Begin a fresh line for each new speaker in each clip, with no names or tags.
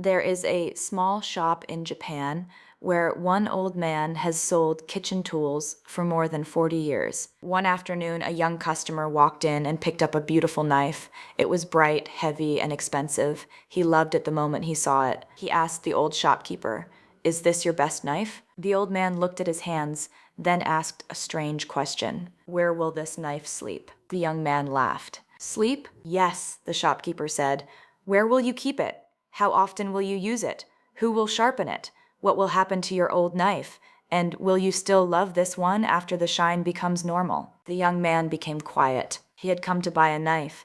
There is a small shop in Japan where one old man has sold kitchen tools for more than 40 years. One afternoon, a young customer walked in and picked up a beautiful knife. It was bright, heavy, and expensive. He loved it the moment he saw it. He asked the old shopkeeper, "Is this your best knife?" The old man looked at his hands, then asked a strange question. "Where will this knife sleep?" The young man laughed. "Sleep? Yes," the shopkeeper said. "Where will you keep it? How often will you use it? Who will sharpen it? What will happen to your old knife? And will you still love this one after the shine becomes normal?" The young man became quiet. He had come to buy a knife,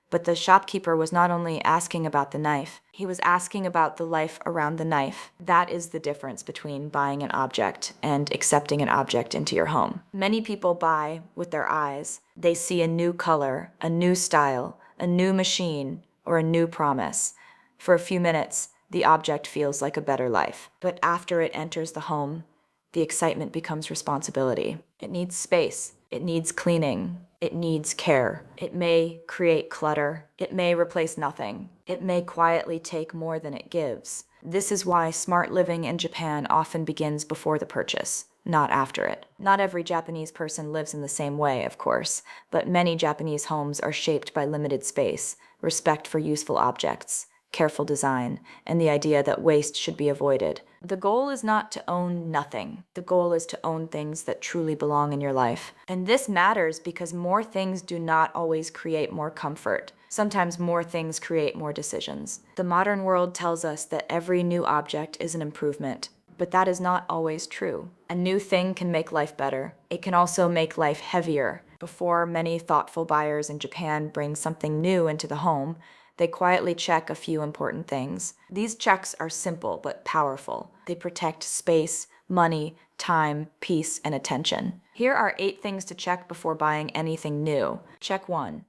but the shopkeeper was not only asking about the knife, he was asking about the life around the knife. That is the difference between buying an object and accepting an object into your home. Many people buy with their eyes. They see a new color, a new style, a new machine, or a new promise. For a few minutes, the object feels like a better life. But after it enters the home, the excitement becomes responsibility. It needs space. It needs cleaning. It needs care. It may create clutter. It may replace nothing. It may quietly take more than it gives. This is why smart living in Japan often begins before the purchase, not after it. Not every Japanese person lives in the same way, of course, but many Japanese homes are shaped by limited space, respect for useful objects, careful design, and the idea that waste should be avoided. The goal is not to own nothing. The goal is to own things that truly belong in your life. And this matters because more things do not always create more comfort. Sometimes more things create more decisions. The modern world tells us that every new object is an improvement, but that is not always true. A new thing can make life better. It can also make life heavier. Before many thoughtful buyers in Japan bring something new into the home, they quietly check a few important things. These checks are simple but powerful. They protect space, money, time, peace, and attention. Here are 8 things to check before buying anything new. Check 1.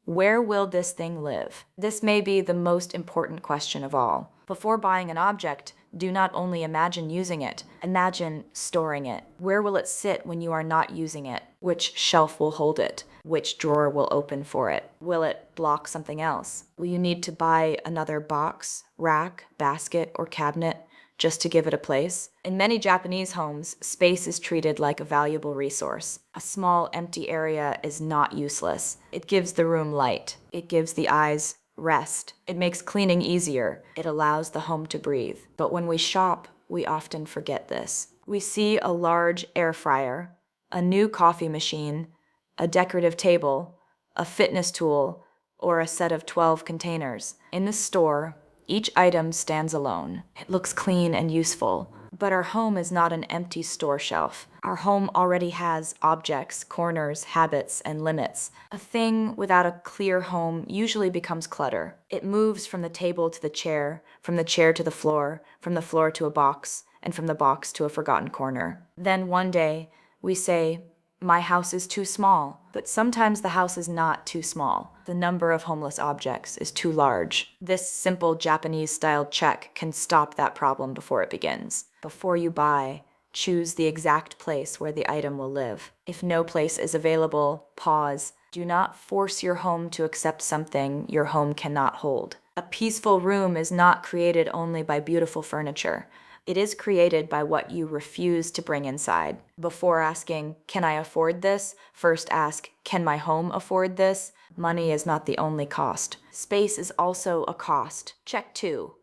Where will this thing live? This may be the most important question of all. Before buying an object, do not only imagine using it, imagine storing it. Where will it sit when you are not using it? Which shelf will hold it? Which drawer will open for it? Will it block something else? Will you need to buy another box, rack, basket, or cabinet just to give it a place? In many Japanese homes, space is treated like a valuable resource. A small, empty area is not useless. It gives the room light. It gives the eyes rest. It makes cleaning easier. It allows the home to breathe. But when we shop, we often forget this. We see a large air fryer, a new coffee machine, a decorative table, a fitness tool, or a set of 12 containers. In the store, each item stands alone. It looks clean and useful, but our home is not an empty store shelf. Our home already has objects, corners, habits, and limits. A thing without a clear home usually becomes clutter. It moves from the table to the chair, from the chair to the floor to a box, and from the box to a forgotten corner. Then one day, we say, "My house is too small." But sometimes the house is not too small. The number of homeless objects is too large. This simple Japanese-style check can stop that problem before it begins. Before you buy, choose the exact place where the item will live. If no place is available, pause. Do not force your home to accept something your home cannot hold. A peaceful room is not created only by beautiful furniture. It is created by what you refuse to bring inside. Before asking, "Can I afford this?" first ask, "Can my home afford this?" Money is not the only cost. Space is also a cost. Check 2.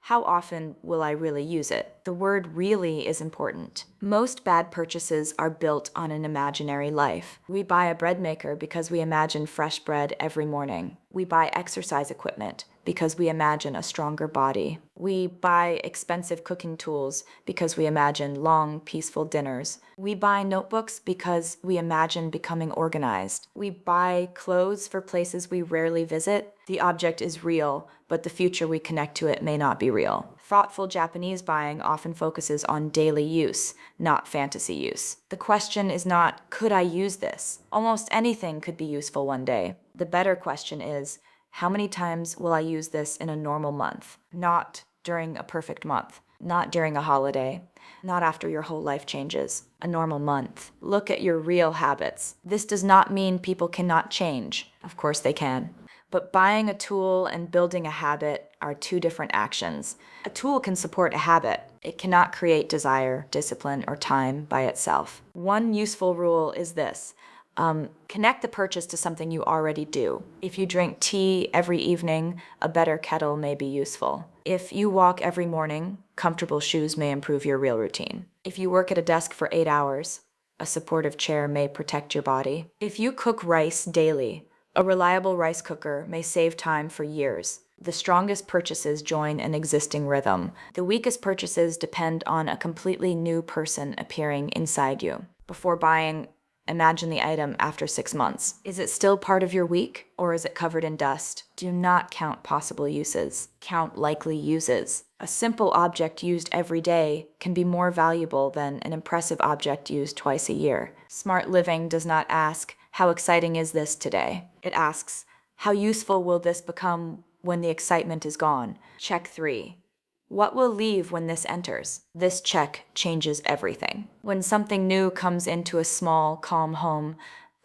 How often will I really use it? The word "really" is important. Most bad purchases are built on an imaginary life. We buy a bread maker because we imagine fresh bread every morning. We buy exercise equipment because we imagine a stronger body. We buy expensive cooking tools because we imagine long, peaceful dinners. We buy notebooks because we imagine becoming organized. We buy clothes for places we rarely visit. The object is real, but the future we connect to it may not be real. Thoughtful Japanese buying often focuses on daily use, not fantasy use. The question is not, "Could I use this?" Almost anything could be useful one day. The better question is, how many times will I use this in a normal month? Not during a perfect month. Not during a holiday. Not after your whole life changes. A normal month. Look at your real habits. This does not mean people cannot change. Of course they can. But buying a tool and building a habit are two different actions. A tool can support a habit. It cannot create desire, discipline, or time by itself. One useful rule is this. Connect the purchase to something you already do. If you drink tea every evening, a better kettle may be useful. If you walk every morning, comfortable shoes may improve your real routine. If you work at a desk for 8 hours, a supportive chair may protect your body. If you cook rice daily, a reliable rice cooker may save time for years. The strongest purchases join an existing rhythm. The weakest purchases depend on a completely new person appearing inside you. Before buying, imagine the item after 6 months. Is it still part of your week, or is it covered in dust? Do not count possible uses. Count likely uses. A simple object used every day can be more valuable than an impressive object used twice a year. Smart living does not ask, how exciting is this today? It asks, how useful will this become when the excitement is gone? Check 3. What will leave when this enters? This check changes everything. When something new comes into a small, calm home,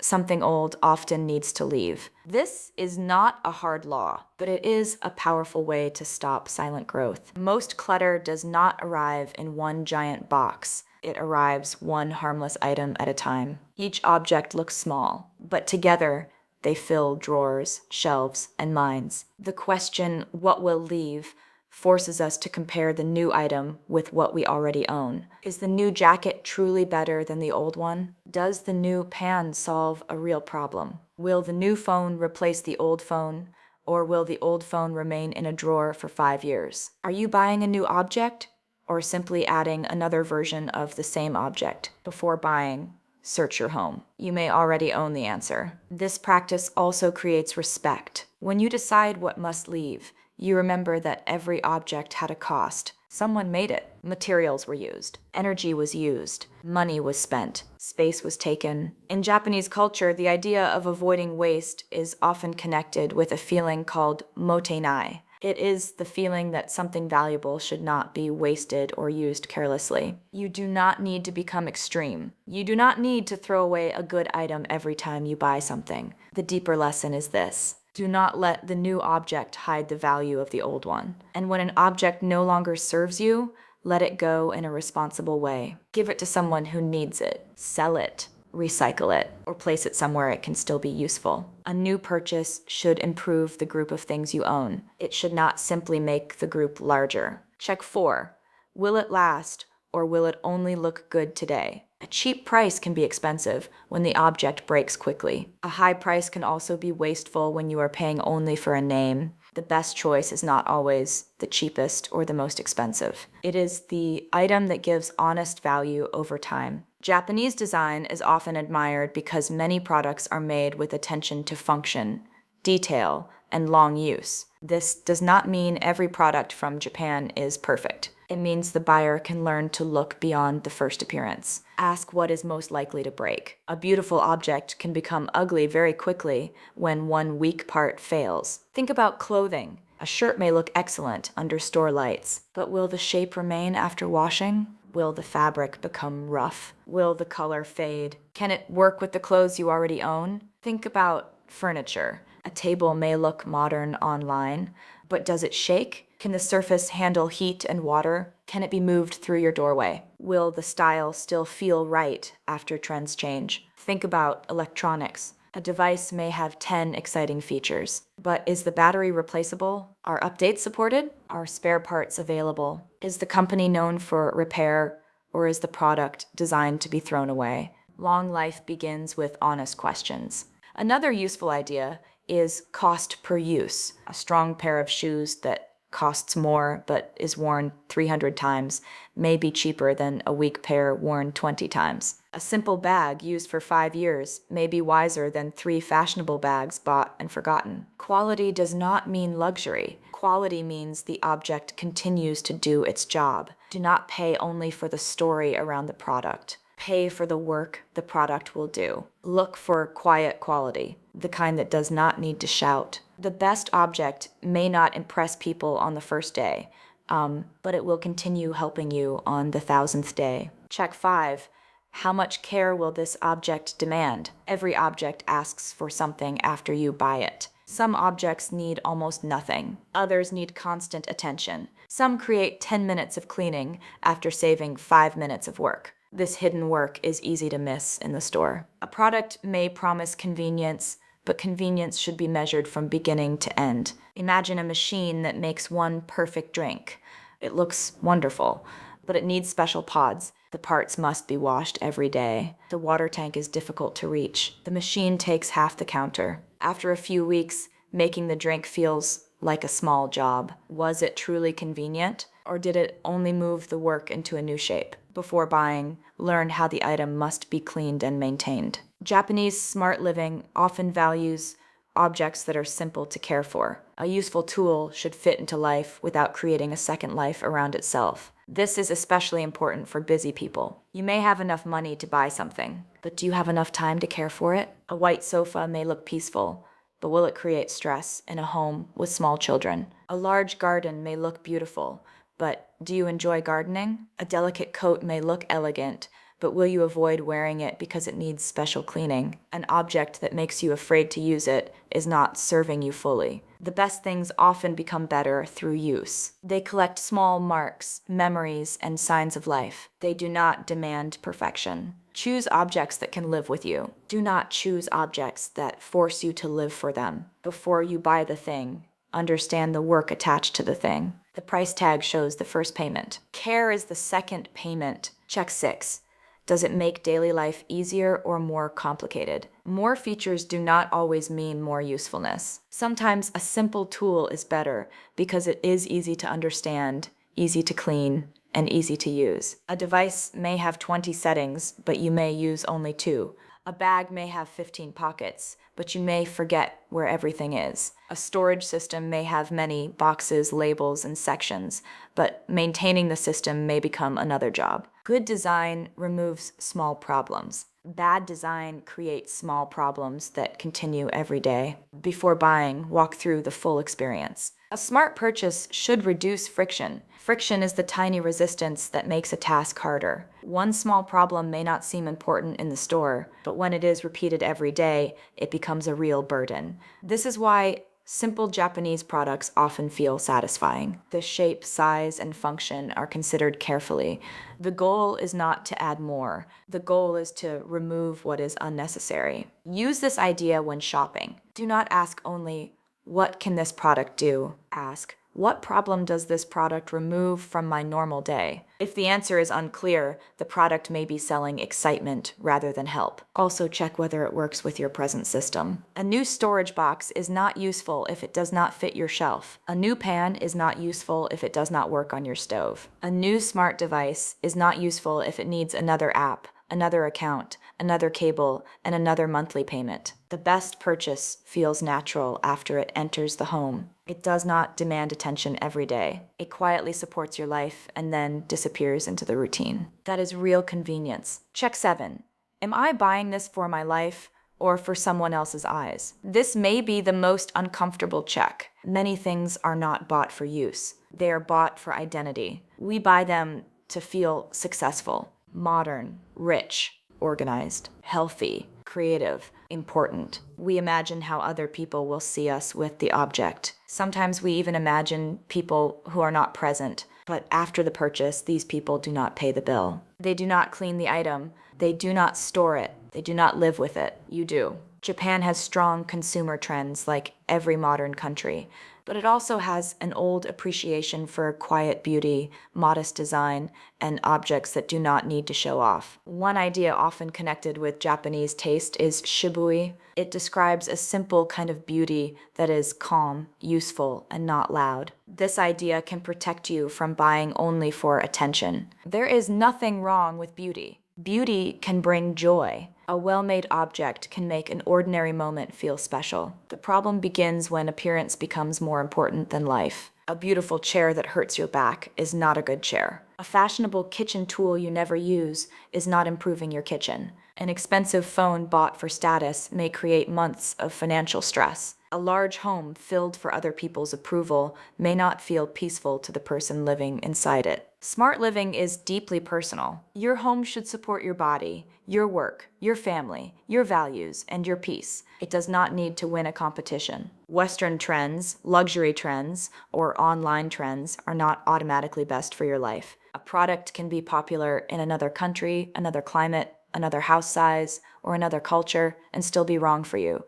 something old often needs to leave. This is not a hard law, but it is a powerful way to stop silent growth. Most clutter does not arrive in one giant box. It arrives one harmless item at a time. Each object looks small, but together they fill drawers, shelves, and minds. The question, what will leave, forces us to compare the new item with what we already own. Is the new jacket truly better than the old one? Does the new pan solve a real problem? Will the new phone replace the old phone, or will the old phone remain in a drawer for 5 years? Are you buying a new object, or simply adding another version of the same object? Before buying, search your home. You may already own the answer. This practice also creates respect. When you decide what must leave, you remember that every object had a cost. Someone made it. Materials were used. Energy was used. Money was spent. Space was taken. In Japanese culture, the idea of avoiding waste is often connected with a feeling called motenai. It is the feeling that something valuable should not be wasted or used carelessly. You do not need to become extreme. You do not need to throw away a good item every time you buy something. The deeper lesson is this. Do not let the new object hide the value of the old one. And when an object no longer serves you, let it go in a responsible way. Give it to someone who needs it. Sell it. Recycle it, or place it somewhere it can still be useful. A new purchase should improve the group of things you own. It should not simply make the group larger. Check 4. Will it last, or will it only look good today? A cheap price can be expensive when the object breaks quickly. A high price can also be wasteful when you are paying only for a name. The best choice is not always the cheapest or the most expensive. It is the item that gives honest value over time. Japanese design is often admired because many products are made with attention to function, detail, and long use. This does not mean every product from Japan is perfect. It means the buyer can learn to look beyond the first appearance. Ask what is most likely to break. A beautiful object can become ugly very quickly when one weak part fails. Think about clothing. A shirt may look excellent under store lights, but will the shape remain after washing? Will the fabric become rough? Will the color fade? Can it work with the clothes you already own? Think about furniture. A table may look modern online, but does it shake? Can the surface handle heat and water? Can it be moved through your doorway? Will the style still feel right after trends change? Think about electronics. A device may have 10 exciting features, but is the battery replaceable? Are updates supported? Are spare parts available? Is the company known for repair, or is the product designed to be thrown away? Long life begins with honest questions. Another useful idea is cost per use. A strong pair of shoes that costs more but is worn 300 times may be cheaper than a weak pair worn 20 times. A simple bag used for 5 years may be wiser than 3 fashionable bags bought and forgotten. Quality does not mean luxury. Quality means the object continues to do its job. Do not pay only for the story around the product. Pay for the work the product will do. Look for quiet quality, the kind that does not need to shout. The best object may not impress people on the first day, but it will continue helping you on the 1000th day. Check 5. How much care will this object demand? Every object asks for something after you buy it. Some objects need almost nothing. Others need constant attention. Some create 10 minutes of cleaning after saving 5 minutes of work. This hidden work is easy to miss in the store. A product may promise convenience, but convenience should be measured from beginning to end. Imagine a machine that makes one perfect drink. It looks wonderful, but it needs special pods. The parts must be washed every day. The water tank is difficult to reach. The machine takes half the counter. After a few weeks, making the drink feels like a small job. Was it truly convenient, or did it only move the work into a new shape? Before buying, learn how the item must be cleaned and maintained. Japanese smart living often values objects that are simple to care for. A useful tool should fit into life without creating a second life around itself. This is especially important for busy people. You may have enough money to buy something, but do you have enough time to care for it? A white sofa may look peaceful, but will it create stress in a home with small children? A large garden may look beautiful, but do you enjoy gardening? A delicate coat may look elegant, but will you avoid wearing it because it needs special cleaning? An object that makes you afraid to use it is not serving you fully. The best things often become better through use. They collect small marks, memories, and signs of life. They do not demand perfection. Choose objects that can live with you. Do not choose objects that force you to live for them. Before you buy the thing, understand the work attached to the thing. The price tag shows the first payment. Care is the second payment. Check 6. Does it make daily life easier or more complicated? More features do not always mean more usefulness. Sometimes a simple tool is better because it is easy to understand, easy to clean, and easy to use. A device may have 20 settings, but you may use only 2. A bag may have 15 pockets, but you may forget where everything is. A storage system may have many boxes, labels, and sections, but maintaining the system may become another job. Good design removes small problems. Bad design creates small problems that continue every day. Before buying, walk through the full experience. A smart purchase should reduce friction. Friction is the tiny resistance that makes a task harder. One small problem may not seem important in the store, but when it is repeated every day, it becomes a real burden. This is why simple Japanese products often feel satisfying. The shape, size, and function are considered carefully. The goal is not to add more. The goal is to remove what is unnecessary. Use this idea when shopping. Do not ask only, what can this product do? Ask, what problem does this product remove from my normal day? If the answer is unclear, the product may be selling excitement rather than help. Also check whether it works with your present system. A new storage box is not useful if it does not fit your shelf. A new pan is not useful if it does not work on your stove. A new smart device is not useful if it needs another app, another account, another cable, and another monthly payment. The best purchase feels natural after it enters the home. It does not demand attention every day. It quietly supports your life and then disappears into the routine. That is real convenience. Check 7. Am I buying this for my life or for someone else's eyes? This may be the most uncomfortable check. Many things are not bought for use. They are bought for identity. We buy them to feel successful, modern, rich, organized, healthy, creative, important. We imagine how other people will see us with the object. Sometimes we even imagine people who are not present, but after the purchase, these people do not pay the bill. They do not clean the item. They do not store it. They do not live with it. You do. Japan has strong consumer trends like every modern country, but it also has an old appreciation for quiet beauty, modest design, and objects that do not need to show off. One idea often connected with Japanese taste is shibui. It describes a simple kind of beauty that is calm, useful, and not loud. This idea can protect you from buying only for attention. There is nothing wrong with beauty. Beauty can bring joy. A well-made object can make an ordinary moment feel special. The problem begins when appearance becomes more important than life. A beautiful chair that hurts your back is not a good chair. A fashionable kitchen tool you never use is not improving your kitchen. An expensive phone bought for status may create months of financial stress. A large home filled for other people's approval may not feel peaceful to the person living inside it. Smart living is deeply personal. Your home should support your body, your work, your family, your values, and your peace. It does not need to win a competition. Western trends, luxury trends, or online trends are not automatically best for your life. A product can be popular in another country, another climate, another house size, or another culture, and still be wrong for you.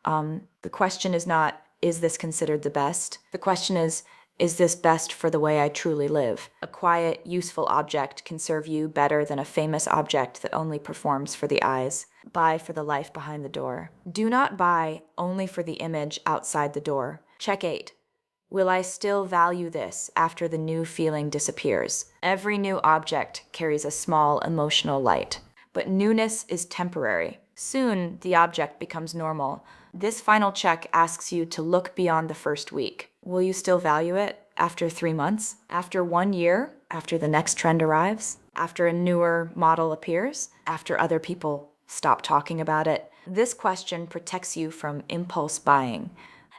The question is not, is this considered the best? The question is this best for the way I truly live? A quiet, useful object can serve you better than a famous object that only performs for the eyes. Buy for the life behind the door. Do not buy only for the image outside the door. Check 8. Will I still value this after the new feeling disappears? Every new object carries a small emotional light, but newness is temporary. Soon, the object becomes normal. This final check asks you to look beyond the first week. Will you still value it after 3 months? After 1 year? After the next trend arrives? After a newer model appears? After other people stop talking about it? This question protects you from impulse buying.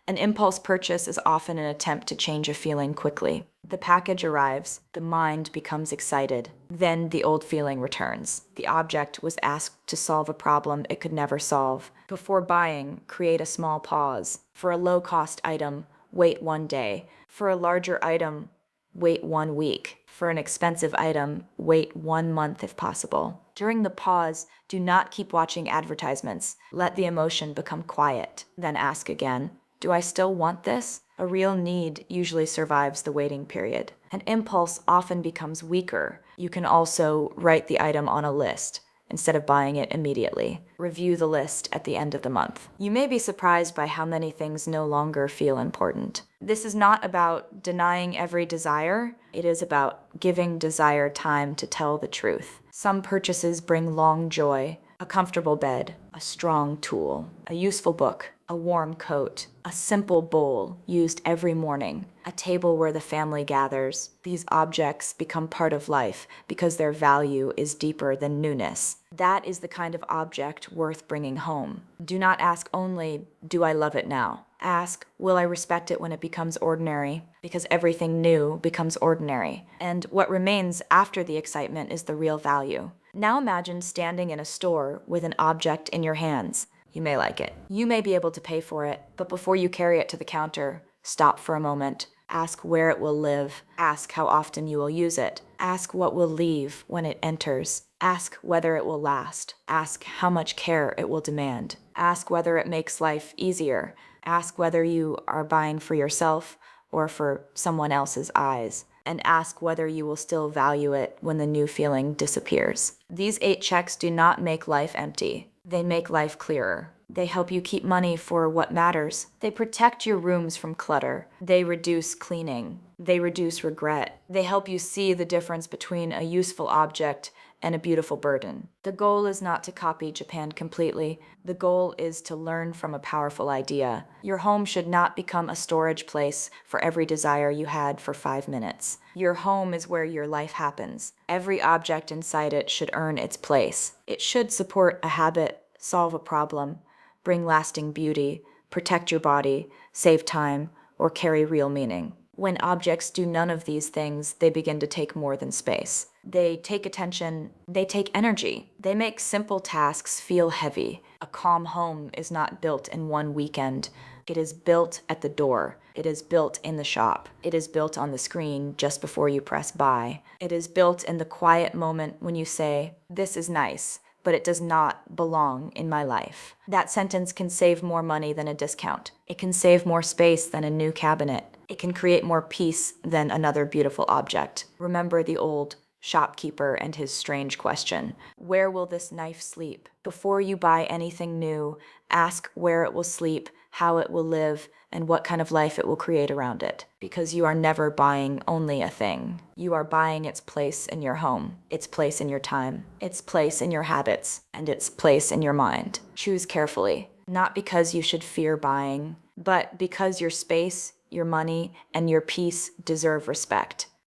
An impulse purchase is often an attempt to change a feeling quickly. The package arrives, the mind becomes excited, then the old feeling returns. The object was asked to solve a problem it could never solve. Before buying, create a small pause. For a low-cost item, wait 1 day. For a larger item, wait 1 week. For an expensive item, wait 1 month if possible. During the pause, do not keep watching advertisements. Let the emotion become quiet, then ask again. Do I still want this? A real need usually survives the waiting period. An impulse often becomes weaker. You can also write the item on a list instead of buying it immediately. Review the list at the end of the month. You may be surprised by how many things no longer feel important. This is not about denying every desire. It is about giving desire time to tell the truth. Some purchases bring long joy. A comfortable bed, a strong tool, a useful book, a warm coat, a simple bowl used every morning, a table where the family gathers. These objects become part of life because their value is deeper than newness. That is the kind of object worth bringing home. Do not ask only, do I love it now? Ask, will I respect it when it becomes ordinary? Because everything new becomes ordinary. And what remains after the excitement is the real value. Now imagine standing in a store with an object in your hands. You may like it. You may be able to pay for it, but before you carry it to the counter, stop for a moment. Ask where it will live. Ask how often you will use it. Ask what will leave when it enters. Ask whether it will last. Ask how much care it will demand. Ask whether it makes life easier. Ask whether you are buying for yourself or for someone else's eyes. And ask whether you will still value it when the new feeling disappears. These 8 checks do not make life empty. They make life clearer. They help you keep money for what matters. They protect your rooms from clutter. They reduce cleaning. They reduce regret. They help you see the difference between a useful object and a beautiful burden. The goal is not to copy Japan completely. The goal is to learn from a powerful idea. Your home should not become a storage place for every desire you had for 5 minutes. Your home is where your life happens. Every object inside it should earn its place. It should support a habit, solve a problem, bring lasting beauty, protect your body, save time, or carry real meaning. When objects do none of these things, they begin to take more than space. They take attention, they take energy. They make simple tasks feel heavy. A calm home is not built in 1 weekend. It is built at the door. It is built in the shop. It is built on the screen just before you press buy. It is built in the quiet moment when you say, "This is nice, but it does not belong in my life." That sentence can save more money than a discount. It can save more space than a new cabinet. It can create more peace than another beautiful object. Remember the old shopkeeper and his strange question, where will this knife sleep? Before you buy anything new, ask where it will sleep, how it will live, and what kind of life it will create around it. Because you are never buying only a thing. You are buying its place in your home, its place in your time, its place in your habits, and its place in your mind. Choose carefully, not because you should fear buying, but because your space, your money, and your peace deserve respect.